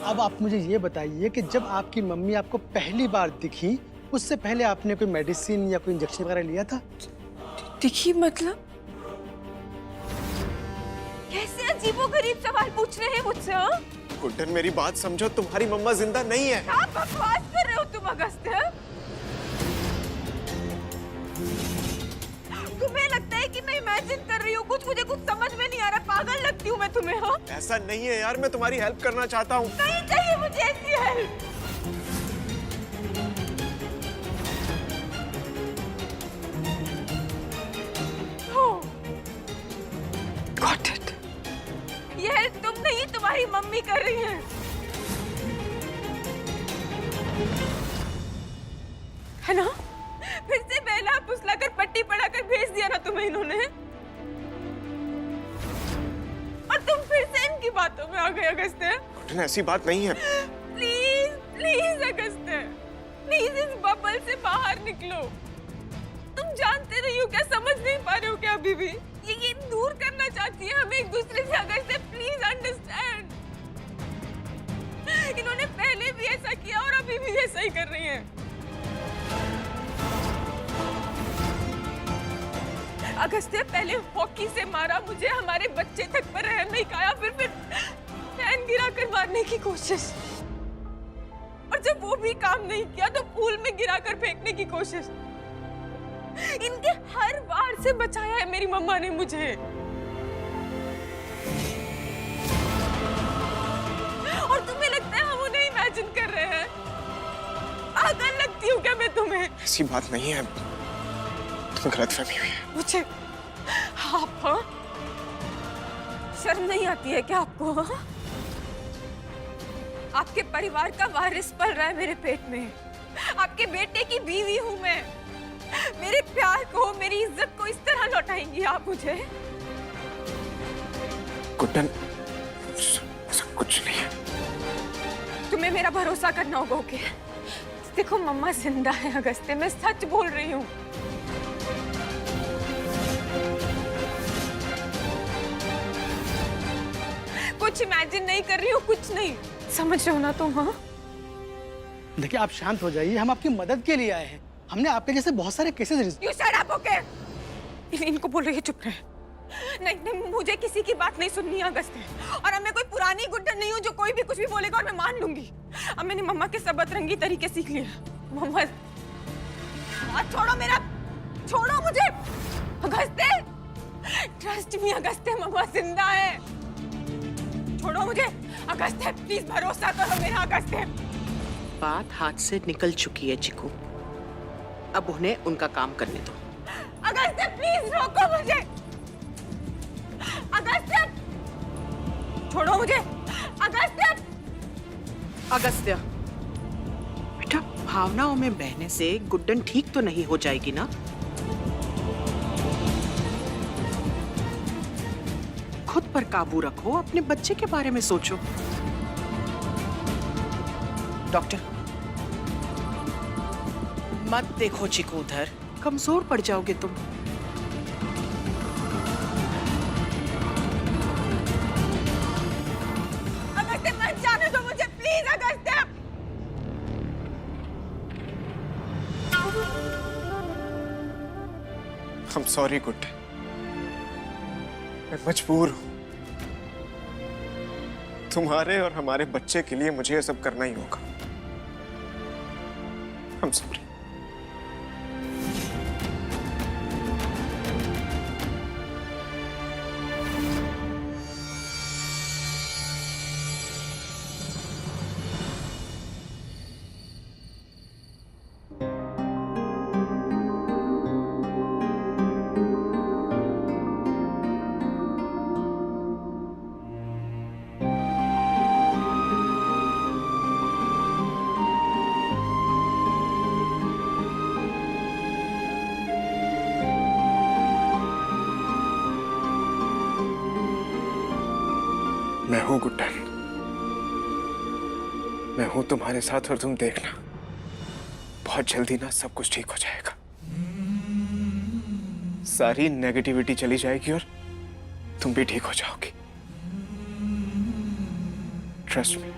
अब आप मुझे ये बताइए कि जब आपकी मम्मी आपको पहली बार दिखी, उससे पहले आपने कोई मेडिसिन या कोई इंजेक्शन वगैरह लिया था? दिखी मतलब? कैसे अजीबोगरीब सवाल पूछ रहे हैं मुझसे? हाँ? गुड्डन मेरी बात समझो, तुम्हारी मम्मा जिंदा नहीं है। क्या बकवास कर रहे हो तुम अगस्त्य? तुम्हें लगता है कि मैं इमेजिन कर रही हूँ कुछ? मुझे कुछ समझ में नहीं आ रहा। पागल लगती हूँ मैं तुम्हें? हाँ, ऐसा नहीं है यार, मैं तुम्हारी हेल्प करना चाहता हूँ। नहीं चाहिए मुझे ऐसी हेल्प। Got it. ये हेल्प तुम नहीं, तुम्हारी मम्मी कर रही है। है ना? फिर से बहला फुसलाकर पट्टी पढ़ाकर भेज दिया ना तुम्हें इन्होंने। और तुम फिर से इनकी बातों में आ गए अगस्त्य। गुड्डन ऐसी बात नहीं है। प्लीज प्लीज अगस्त्य, प्लीज इस बबल से बाहर निकलो। तुम जानते नहीं हो क्या? समझ नहीं पा रहे हो क्या अभी भी? ये दूर करना चाहती है हमें एक दूसरे से। Agastya please understand. इन्होंने पहले भी ऐसा किया और अभी भी ऐसा ही कर रही हैं। अगस्त्य पहले हॉकी से मारा मुझे, हमारे बच्चे तक पर रहम नहीं खाया, फिर फैन गिराकर मारने की कोशिश, और जब वो भी काम नहीं किया तो पूल में गिराकर फेंकने की कोशिश। इनके हर वार से बचाया है मेरी मम्मा ने मुझे। और तुम्हें लगता है हम उन्हें इमेजिन कर रहे हैं? पागल लगती हूँ क्या मैं तुम्हें? ऐसी बात नहीं है, तुम्हें गलतफहमी हुई है। मुझे आप, हाँ? शर्म नहीं आती है क्या आपको? हाँ? आपके परिवार का वारिस पल रहा है मेरे पेट में। आपके बेटे की बीवी हूं मैं। मेरे प्यार को, मेरी इज्जत को इस तरह लौटाएंगी आप मुझे? गुड्डन ऐसा कुछ नहीं है। तुम्हें मेरा भरोसा करना होगा, ओके? देखो मम्मा जिंदा है अगस्त्य, मैं सच बोल रही हूँ। कुछ इमेजिन नहीं कर रही हूँ, कुछ नहीं। समझ रहे हो ना तुम? हाँ, देखिए आप शांत हो जाइए, हम आपकी मदद के लिए आए हैं। हमने आपके जैसे बहुत सारे cases. You shut up, okay? इनको बोल रही है चुप रहे। नहीं नहीं, मुझे किसी की बात नहीं सुननी है अगस्त्य। और अब मैं कोई पुरानी गुड्डन नहीं हूँ जो कोई भी कुछ भी बोलेगा और मैं मान लूंगी। अब मैंने मम्मा के सबक रंगी तरीके सीख लिए। मम्मा छोड़ो मेरा, छोड़ो मुझे अगस्त्य। ट्रस्ट मी अगस्त्य, मम्मा जिंदा है। छोड़ो मुझे अगस्त्य, प्लीज भरोसा करो मेरा अगस्त्य। बात हाथ से निकल चुकी है चिकू, अब उन्हें उनका काम करने दो। अगस्त्य प्लीज रोको मुझे। अगस्त्य छोड़ो मुझे। अगस्त्य, अगस्त्य बेटा, भावनाओं में बहने से गुड्डन ठीक तो नहीं हो जाएगी ना? खुद पर काबू रखो, अपने बच्चे के बारे में सोचो। डॉक्टर, मत देखो चिकू उधर, कमजोर पड़ जाओगे तुम। अगस्त्य मत जाने दो मुझे please Agastya. I'm sorry Guddan, मैं मजबूर हूँ। तुम्हारे और हमारे बच्चे के लिए मुझे ये सब करना ही होगा। I'm sorry। मैं हूं गुड्डन, मैं हूं तुम्हारे साथ, और तुम देखना बहुत जल्दी ना सब कुछ ठीक हो जाएगा। सारी नेगेटिविटी चली जाएगी और तुम भी ठीक हो जाओगी। Trust me.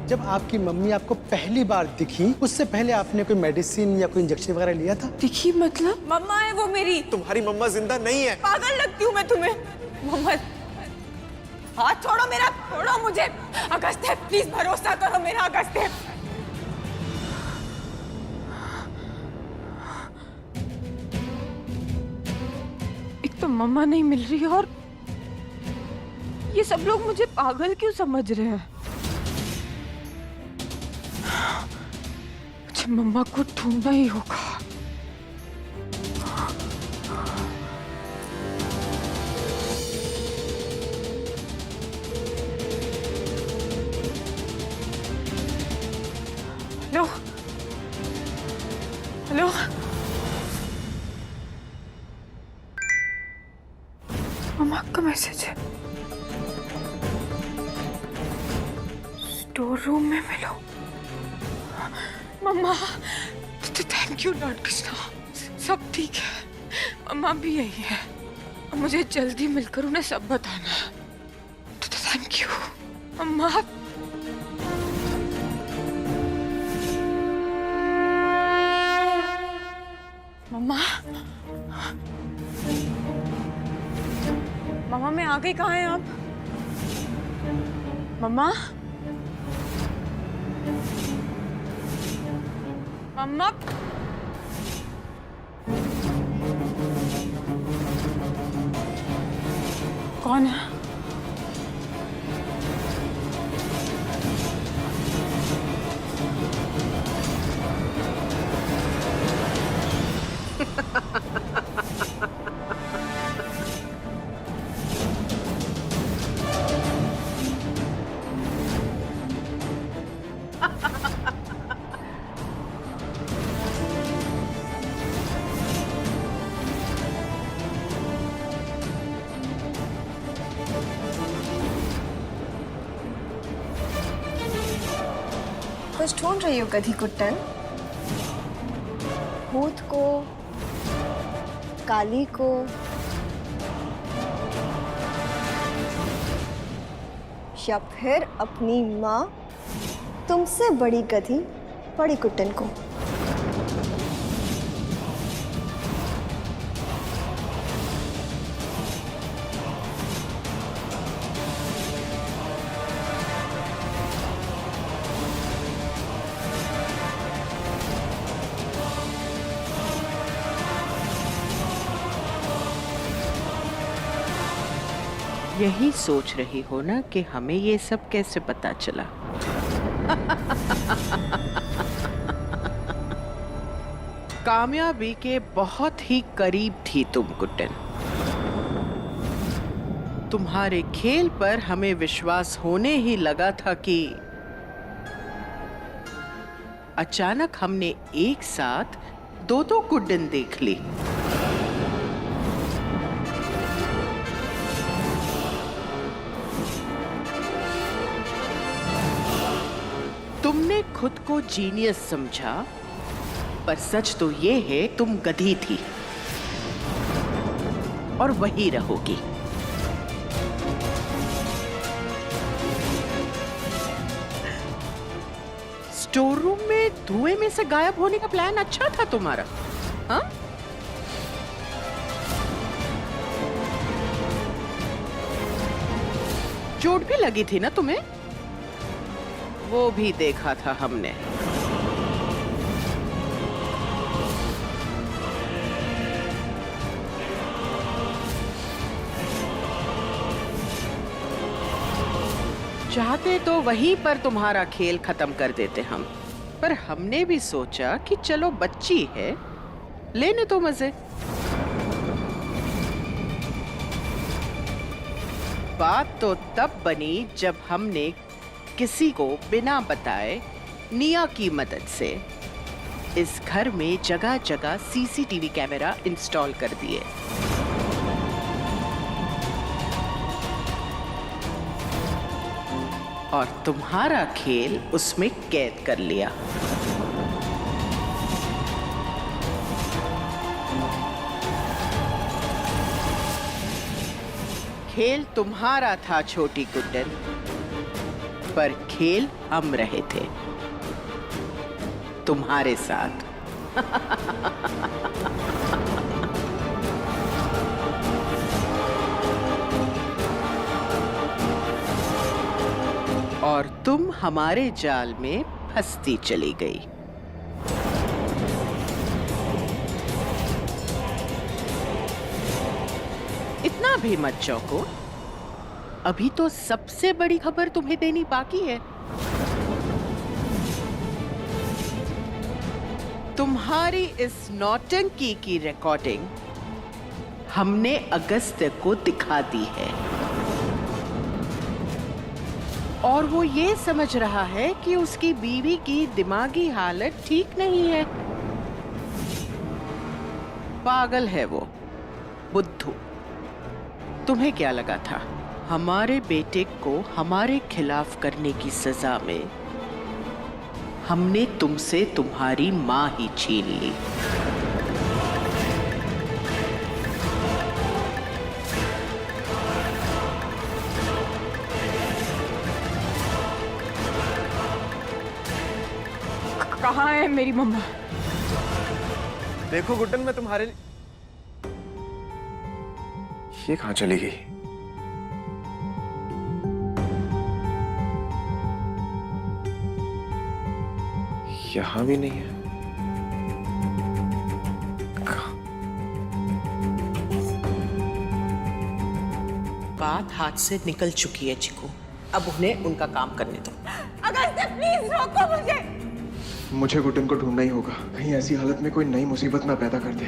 जब आपकी मम्मी आपको पहली बार दिखी उससे पहले आपने कोई मेडिसिन या कोई इंजेक्शन वगैरह लिया था? दिखी मतलब? मम्मा है वो मेरी। तुम्हारी मम्मा जिंदा नहीं है। पागल लगती हूँ मैं तुम्हें। मोहम्मद, हाथ छोड़ो मेरा, छोड़ो मुझे। अगस्त्य, प्लीज भरोसा करो मेरा अगस्त्य। एक तो मम्मा नहीं मिल रही और ये सब लोग मुझे पागल क्यों समझ रहे हैं? मुझे मम्मा को ढूंढना ही होगा। हेलो हेलो, मम्मा का मैसेज है। स्टोर रूम में मिलो। मम्मा, तो थैंक यू लॉर्ड कृष्णा, सब ठीक है। मम्मा भी यही है और मुझे जल्दी मिलकर उन्हें सब बताना है। तो थैंक यू मम्मा। मम्मा, मम्मा मैं आ गई। कहाँ हैं आप? मम्मा, मम्मा, कौन है? कुछ ढूंढ रही हो गधी कुट्टन? भूत को, काली को, या फिर अपनी माँ तुमसे बड़ी गधी बड़ी कुट्टन को? यही सोच रही हो ना कि हमें ये सब कैसे पता चला? कामयाबी के बहुत ही करीब थी तुम कुट्टन। तुम्हारे खेल पर हमें विश्वास होने ही लगा था कि अचानक हमने एक साथ दो कुट्टन देख ली। तुमने खुद को जीनियस समझा, पर सच तो ये है तुम गधी थी और वही रहोगी। स्टोर रूम में धुएं में से गायब होने का प्लान अच्छा था तुम्हारा, हाँ? चोट भी लगी थी ना तुम्हें? वो भी देखा था हमने। चाहते तो वहीं पर तुम्हारा खेल खत्म कर देते हम, पर हमने भी सोचा कि चलो बच्ची है, लेने तो मजे। बात तो तब बनी जब हमने किसी को बिना बताए निया की मदद से इस घर में जगह जगह सीसीटीवी कैमरा इंस्टॉल कर दिए। और तुम्हारा खेल उसमें कैद कर लिया। खेल तुम्हारा था छोटी गुड्डन, पर खेल हम रहे थे तुम्हारे साथ। और तुम हमारे जाल में फंसती चली गई। इतना भी मत चौंको, अभी तो सबसे बड़ी खबर तुम्हें देनी बाकी है। तुम्हारी इस नौटंकी की रिकॉर्डिंग हमने अगस्त्य को दिखा दी है और वो ये समझ रहा है कि उसकी बीवी की दिमागी हालत ठीक नहीं है। पागल है वो, बुद्धू। तुम्हें क्या लगा था हमारे बेटे को हमारे खिलाफ करने की सजा में हमने तुमसे तुम्हारी मां ही छीन ली? कहाँ है मेरी मम्मा? देखो गुड्डन, मैं तुम्हारे लिए। ये कहाँ चली गई? यहां भी नहीं है। बात हाथ से निकल चुकी है चिकू, अब उन्हें उनका काम करने दो। अगस्त्य प्लीज रोको मुझे। मुझे गुड्डन को ढूंढना ही होगा, कहीं ऐसी हालत में कोई नई मुसीबत ना पैदा कर दे।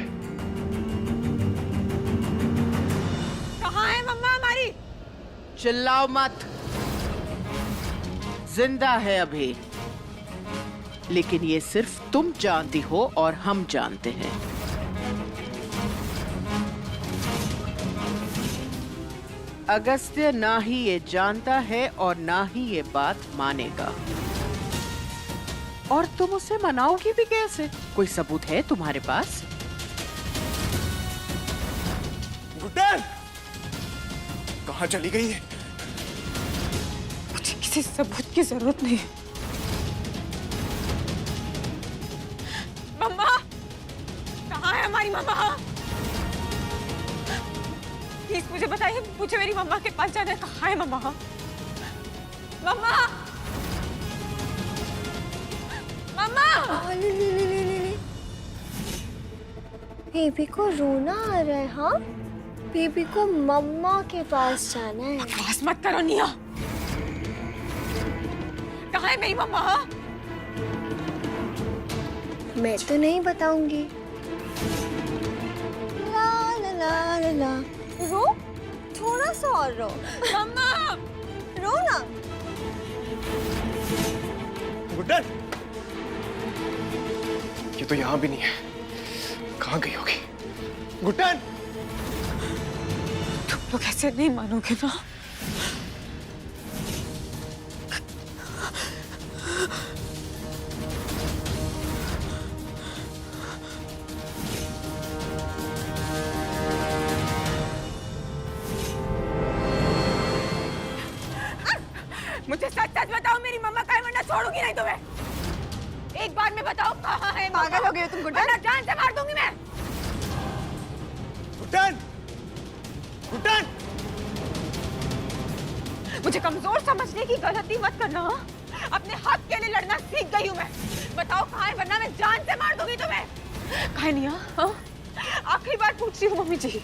कहाँ है मम्मा हमारी? चिल्लाओ मत, जिंदा है अभी, लेकिन ये सिर्फ तुम जानती हो और हम जानते हैं। अगस्त्य ना ही ये जानता है और ना ही ये बात मानेगा। और तुम उसे मनाओगी भी कैसे? कोई सबूत है तुम्हारे पास? गुड्डन कहाँ चली गई है? मुझे किसी सबूत की जरूरत नहीं। मम्मा कहाँ है हमारी मम्मा? प्लीज मुझे बताइए, मुझे मेरी मम्मा के पास जाना है। कहाँ है मम्मा? मम्मा मम्मा बेबी को रोना आ रहा है। हाँ, बेबी को मम्मा के पास जाना है। बकवास मत करो निया। कहाँ है मेरी मम्मा? मैं तो नहीं बताऊंगी। ला ला ला ला ला। रो, थोड़ा सा और रो। मम्मा रो ना। गुड्डन ये तो यहां भी नहीं है, कहां गई होगी? गुड्डन तुम लोग ऐसे नहीं मानोगे ना। मुझे सच सच बताओ, मेरी मम्मा कहाँ है, वरना छोड़ूंगी नहीं तुम्हें। एक बार में बताओ कहाँ है। पागल हो गए हो तुम गुड्डन? वरना जान से मार दूंगी मैं। गुड्डन गुड्डन मुझे कमजोर समझने की गलती मत करना। हाँ? अपने हक के लिए लड़ना सीख गई हूँ मैं। बताओ कहाँ है, वरना मैं जान से मार दूंगी तुम्हें। कहाँ है निया? हाँ? आखिरी बार पूछ रही हूँ मम्मी जी,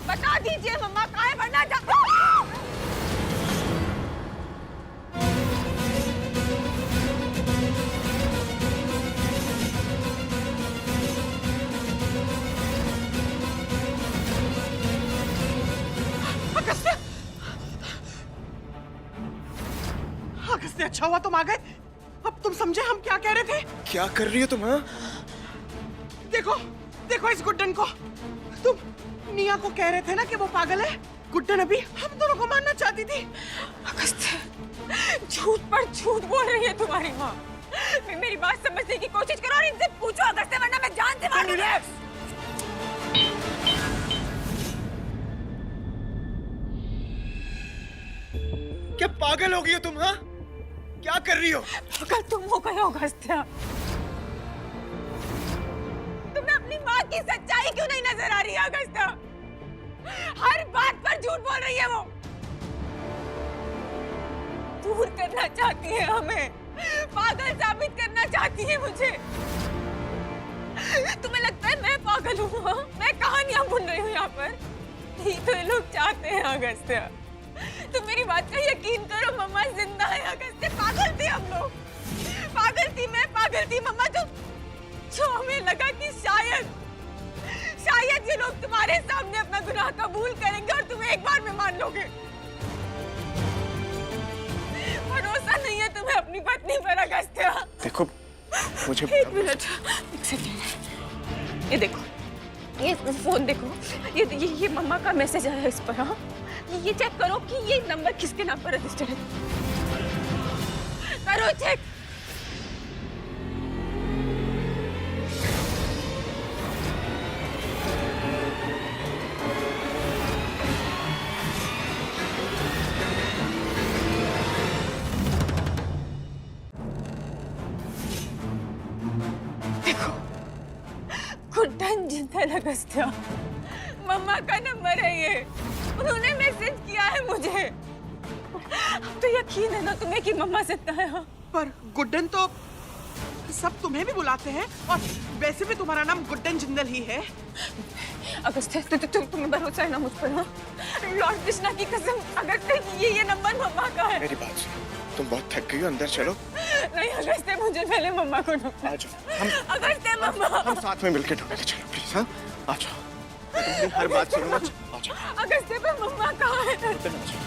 बता दीजिए मम्मा कहाँ है, वरना अगस्त्य, अच्छा हुआ तुम आ गए। अब तुम समझे हम क्या कह रहे थे? क्या कर रही हो तुम? हाँ देखो देखो इस गुड्डन को। तुम निया को कह रहे थे ना कि वो पागल है। गुड्डन अभी हम दोनों को मारना चाहती थी। अगस्त्य झूठ पर झूठ बोल रही है तुम्हारी माँ। मेरी बात समझने की कोशिश करो और इनसे पूछो अगस्त्य, वरना मैं जान से मार दूंगी। क्या पागल हो गई हो तुम? हाँ क्या कर रही हो? पागल तुम हो गए हो अगस्त्या। तुम्हें अपनी माँ की सच्चाई क्यों नहीं नजर आ रही है अगस्त्या? हर बात पर झूठ बोल रही है वो। दूर करना चाहती है हमें, पागल साबित करना चाहती है मुझे। तुम्हें लगता है मैं पागल हूँ? हाँ? मैं कहानियां बुन रही हूँ यहाँ पर? यही तो ये लोग चाहते हैं अगस्त्या। तुम मेरी बात का यकीन करो, मम्मा जिंदा है अगस्त्या। पागल थे हम लोग, पागल थी मैं, पागल थी मम्मा। जो हमें लगा कि शायद ये लोग तुम्हारे सामने अपना गुनाह कबूल करेंगे और तुम एक बार में मान लोगे। भरोसा नहीं है तुम्हें अपनी पत्नी पर अगस्त्या। देखो मुझे एक मिनट, एक सेकंड। ये देखो, ये फोन देखो, ये मम्मा का मैसेज आया इस पर। हाँ, ये चेक करो कि ये नंबर किसके नाम पर रजिस्टर्ड है। करो चेक। गुड्डन जिंदल अगस्त्या, मम्मा का नंबर है ये। उन्होंने मैसेज किया है मुझे। अब तो यकीन है ना तुम्हें कि मम्मा जिंदा है? हाँ। पर गुड्डन तो सब तुम्हें भी बुलाते हैं और वैसे भी तुम्हारा नाम गुड्डन जिंदल ही है। अगस्त्या तुम्हें भरोसा है ना मुझ पर? हाँ? लॉर्ड कृष्णा की कसम, अगस्त्या ये नंबर मम्मा का है। मेरी बात सुनो, तुम बहुत थक गई हो, अंदर चलो। नहीं अगस्त्या, मुझे पहले मम्मा को ढूंढना। आ जाओ, अगस्त्या मम्मा। हम साथ में मिलकर ढूंढेंगे। चलो प्लीज। हाँ आ जाओ, मैं तुम्हारी हर बात सुनूंगा। आ जाओ। अगस्त्या पे मम्मा कहाँ है? इधर आ जाओ।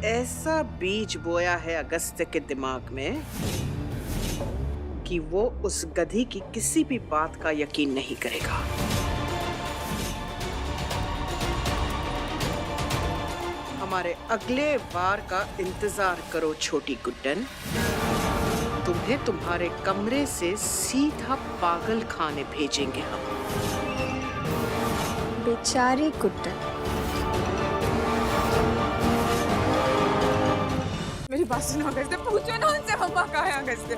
ऐसा बीज बोया है अगस्त्य के दिमाग में कि वो उस गधी की किसी भी बात का यकीन नहीं करेगा। हमारे अगले वार का इंतजार करो छोटी गुड्डन। तुम्हें तुम्हारे कमरे से सीधा पागल खाने भेजेंगे हम। बेचारी गुड्डन। मेरी बात सुनो अगस्त्या, पूछो ना उनसे मम्मा कहाँ है अगस्त्या।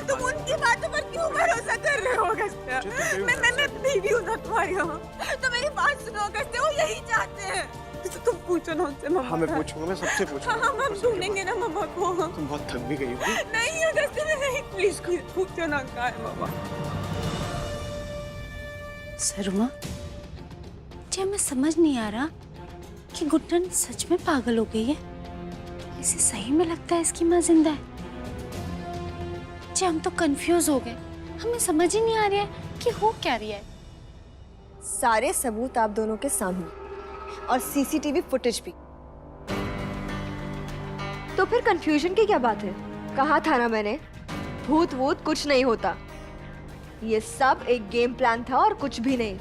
तुम उनकी बातों पर क्यों भरोसा कर रहे हो अगस्त्या? मैं बीवी हूँ ना तुम्हारी। हाँ, तो मेरी बात सुनो अगस्त्या, वो यही चाहते हैं। तो तुम पूछो ना उनसे मम्मा। हाँ मैं पूछूंगा, मैं सबसे पूछूंगा। हाँ, हम ढूंढेंगे ना मम्मा को। तुम बहुत थक भी गई हो। नहीं अगस्त्या, नहीं, प्लीज पूछो ना कहाँ है मम्मा। सरमा, मुझे हमें समझ नहीं आ रहा कि गुड्डन सच में पागल हो गई है। इसे सही में लगता है इसकी माँ जिंदा है। जी हम तो कंफ्यूज हो गए, हमें समझ ही नहीं आ रहा है कि हो क्या रही है। सारे सबूत आप दोनों के सामने और सीसीटीवी फुटेज भी। तो फिर कंफ्यूजन की क्या बात है? कहा था ना मैंने, भूत वूत कुछ नहीं होता। ये सब एक गेम प्लान था और कुछ भी नहीं।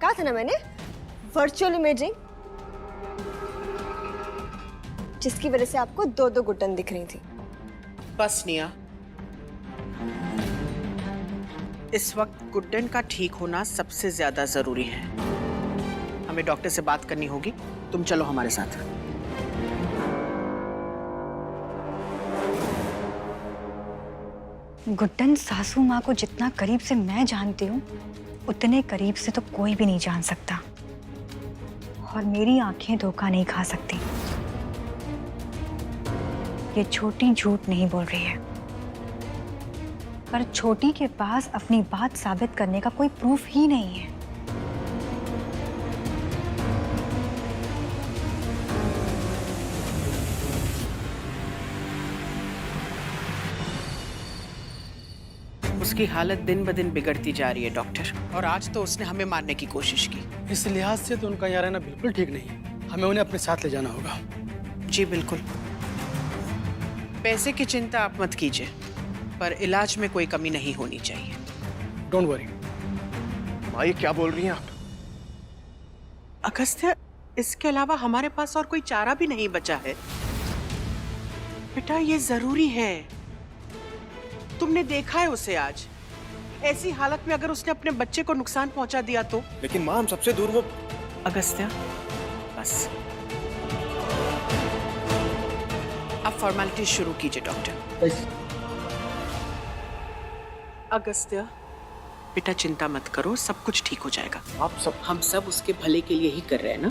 कहा था ना मैंने, वर्चुअल इमेजिंग, जिसकी वजह से आपको दो दो गुड्डन दिख रही थी। बस निया, इस वक्त गुड्डन का ठीक होना सबसे ज्यादा जरूरी है। हमें डॉक्टर से बात करनी होगी। तुम चलो हमारे साथ। गुड्डन सासू माँ को जितना करीब से मैं जानती हूँ, उतने करीब से तो कोई भी नहीं जान सकता। और मेरी आंखें धोखा नहीं खा सकती। ये छोटी झूठ नहीं बोल रही है, पर छोटी के पास अपनी बात साबित करने का कोई प्रूफ ही नहीं है। उसकी हालत दिन ब दिन बिगड़ती जा रही है डॉक्टर, और आज तो उसने हमें मारने की कोशिश की। इस लिहाज से तो उनका यहाँ रहना बिल्कुल ठीक नहीं है। हमें उन्हें अपने साथ ले जाना होगा। जी बिल्कुल। पैसे की चिंता आप मत कीजिए, पर इलाज में कोई कमी नहीं होनी चाहिए। Don't worry. माँ ये क्या बोल रही हैं आप? अगस्त्य, इसके अलावा हमारे पास और कोई चारा भी नहीं बचा है। बेटा ये जरूरी है। तुमने देखा है उसे आज, ऐसी हालत में अगर उसने अपने बच्चे को नुकसान पहुंचा दिया तो? लेकिन माँ हम सबसे दूर वो। अगस्त्या, बस अब फॉर्मेलिटी शुरू कीजिए डॉक्टर। अगस्त्या, बेटा चिंता मत करो, सब कुछ ठीक हो जाएगा। आप सब हम सब उसके भले के लिए ही कर रहे हैं ना।